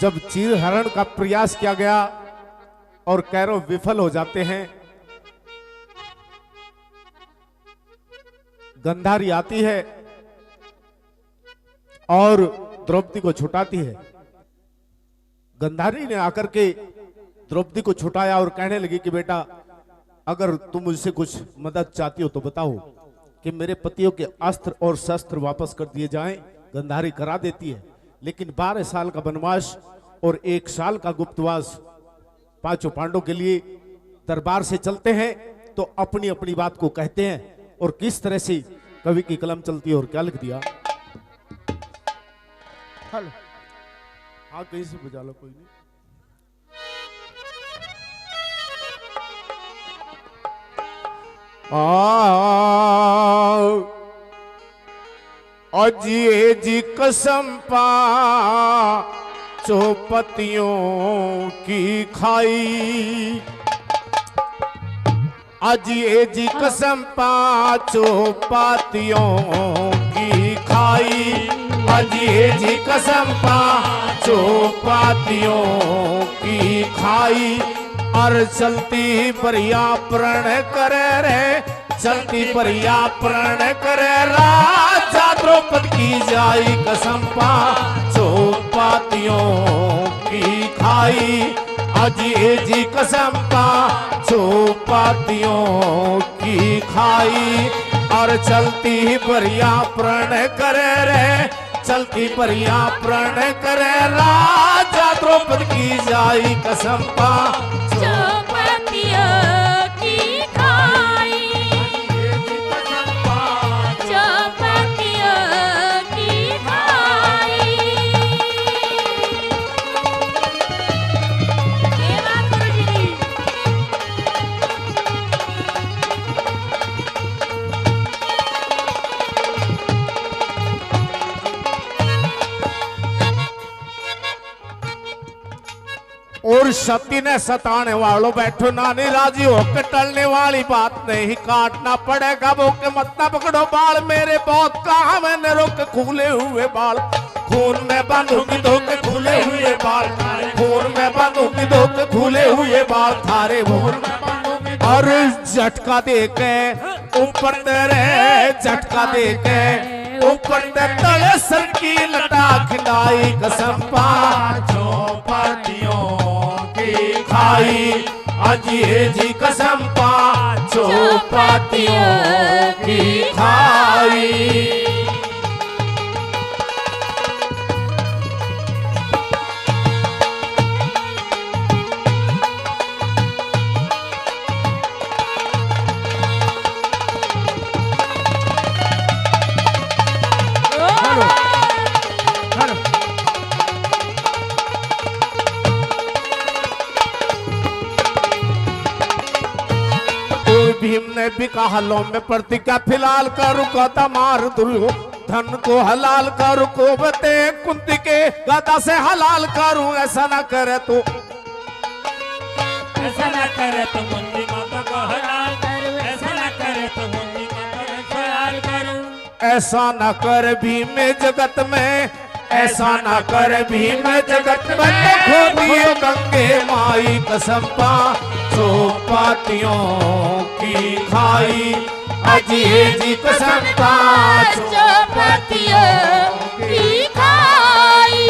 जब चीरहरण का प्रयास किया गया और कैरव विफल हो जाते हैं, गंधारी आती है और द्रौपदी को छुटाती है। गंधारी ने आकर के द्रौपदी को छुटाया और कहने लगी कि बेटा अगर तुम मुझसे कुछ मदद चाहती हो तो बताओ कि मेरे पतियों के अस्त्र और शस्त्र वापस कर दिए जाएं। गंधारी करा देती है, लेकिन 12 साल का वनवास और 1 साल का गुप्तवास पांचों पांडवों के लिए दरबार से चलते हैं। तो अपनी अपनी बात को कहते हैं और किस तरह से कवि की कलम चलती है और क्या लिख दिया। हेलो, हाँ कहीं से बजा लो, कोई नहीं। अजिए जी कसम पा चौपतियों की खाई, अजिए जी कसम पांचों पातियों की खाई, अजिए जी कसम पांचों पातियों की खाई। और चलती परिया प्रण करे रे, चलती परिया प्रण करे राजा द्रौपदी की जाई कसम पांचों पातियों की खाई, अजिए जी कसम पांचों पातियों की खाई। और चलती परिया प्रण करे रे, चलती परिया प्रण करे राजा द्रौपदी की जाई कसम पांचों पातियों की खाई, पांचों पातियों की खाई। और सती ने सताने वालों बैठो नानी, राजी होकर टलने वाली बात नहीं, काटना पड़ेगा बोके मत ना पकड़ो बाल मेरे, बहुत कहा मैंने रोक खुले हुए बाल, खून में बांधूंगी धोके खुले हुए बाल, खून में बांधूंगी धोके खुले हुए बाल थारे भोर में बांधूंगी। और झटका देके ऊपर तेरे, झटका देके ऊपर तले सर की लटा खिलाई कसम पांचों पातियों की खाई, अजिए जी कसम पांचों पातियों की खाई। भीम ने भी कहा लो में प्रतिज्ञा फिलहाल करू कहता मार दुर्योधन को हलाल करू, को बते कुंती के गदा से हलाल करूं, ऐसा ना करे तो, ऐसा ना करे तो मुंडी माता को हलाल करूं, ऐसा ना करे तो मुंडी माता को हलाल करूं। ऐसा ना कर भीम जगत में, ऐसा ना कर भीम जगत में, खो दियो गंगे माई कसम पांचों पातियों की खाई, अजिए जी कसम पांचों पातियों की खाई।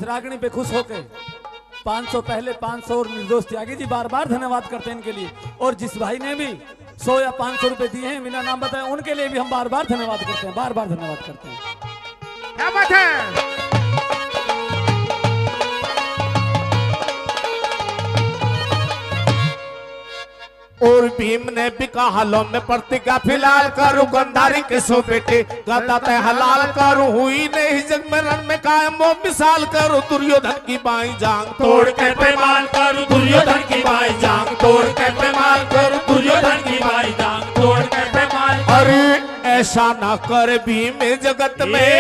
रागनी पे खुश होकर 500 पहले 500 और निर्दोष त्यागी जी बार बार धन्यवाद करते हैं इनके लिए। और जिस भाई ने भी 100 या 500 रुपए दिए हैं बिना नाम बताए, उनके लिए भी हम बार बार धन्यवाद करते हैं, बार बार धन्यवाद करते हैं। क्या बात है। और भीम ने भी कहा हालों में प्रतिज्ञा फिलहाल करूं गंधारी के सो बेटे गदा ते हलाल करूं हुई नहीं जग में रण में कायम वो मिसाल करूं दुर्योधन की बाई जांग तोड़ के पैमान करूं दुर्योधन की बाई जांग तोड़ के पैमान करूं दुर्योधन की बाई जांग तोड़ के पैमान। अरे ऐसा ना कर भीम जगत में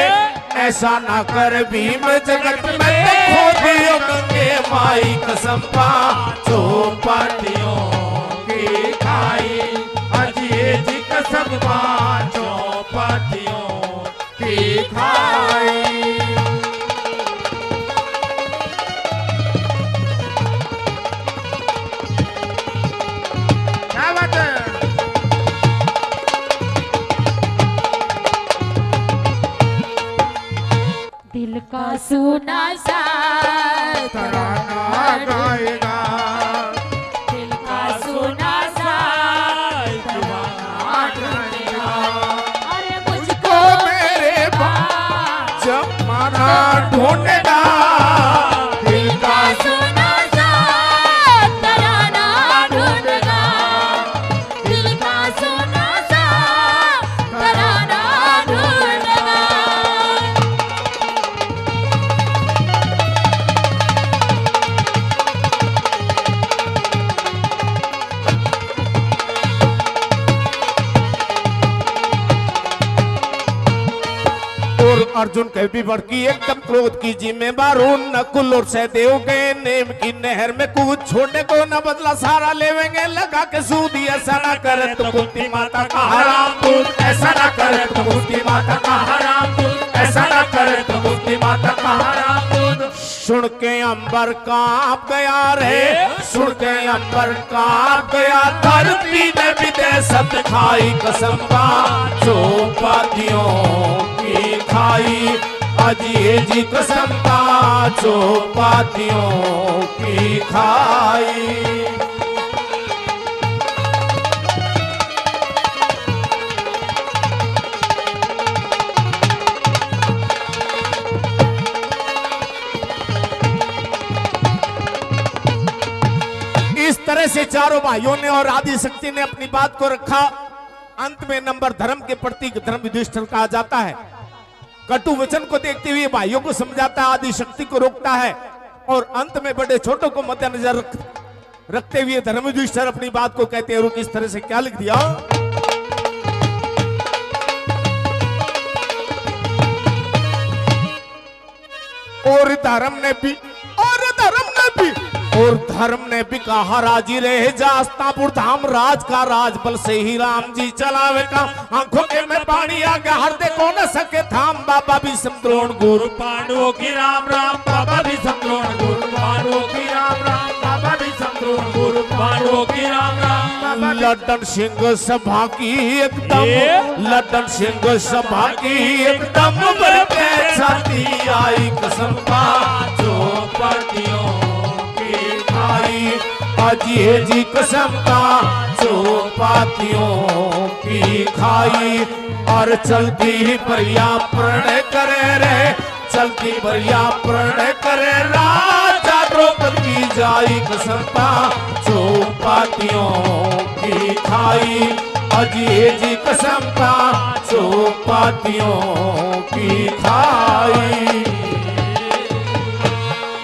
ऐसा ना कर भीम जगत में खो दियो गंगे माई कसम पांचों पार्टियों की खाई अजय जी कसम पांचों पार्टियों की खाई। क्या बात है? दिल का सुना सा तराना गाएगा दिल का सुना सा दीवाना गाएगा। अरे मुझको मेरे जमाना ढूंढेगा दिल का सुना सा तराना ढूंढेगा दिल का सुना सा तराना ढूंढेगा। और अर्जुन कह भी बढ़की एकदम क्रोध की जिम्मेवार नकुल और सहदेव गए नेम की नहर में कूद छोड़ने को न बदला सारा लेवेंगे लगा के सूदी ऐसा ना करे तो कुंती माता का हराम दूध ऐसा ना करे तो कुंती माता का हराम दूध ऐसा ना करे तो कुंती माता का हराम दूध। सुन के अंबर कांप गया रे सुन के अंबर कांप गया धरती ने भी दे सब खाई कसम पांचों पातियों की खाई अजय जी कसम पांचों पातियों की खाई। इस तरह से चारों भाइयों ने और आदि शक्ति ने अपनी बात को रखा। अंत में नंबर धर्म के प्रतीक धर्म युधिष्ठिर कहा जाता है। कटु वचन को देखते हुए भाइयों को समझाता है आदि शक्ति को रोकता है और अंत में बड़े छोटों को मद्देनजर रखते हुए धर्म युधिष्ठिर अपनी बात को कहते हैं। रुक इस तरह से क्या लिख दिया और धर्म ने भी और धर्म ने भी कहा राजी रहे जास्तापुर धाम राज का राज बल से ही राम जी चलावे का आंखों के में पानी आ गया हर देखो न सके थाम बाबा भी समद्रोण गुरु पांडवों की राम राम बाबा भी समद्रोण गुरु पांडवों की राम राम बाबा भी समद्रोण गुरु पांडवों की राम राम। लड्डन सिंह सभा की एकदम लड्डन सिंह सभा की एकदम बरके छाती आई कसम पांचों पार्टियों की खाई अजय जी कसम पांचों पातियों की खाई। और चलती ही परिया प्रण करे रे चलती परिया प्रण करे राजा द्रौपदी की जाई कसम पांचों पातियों की खाई अजय जी कसम पांचों पातियों की खाई।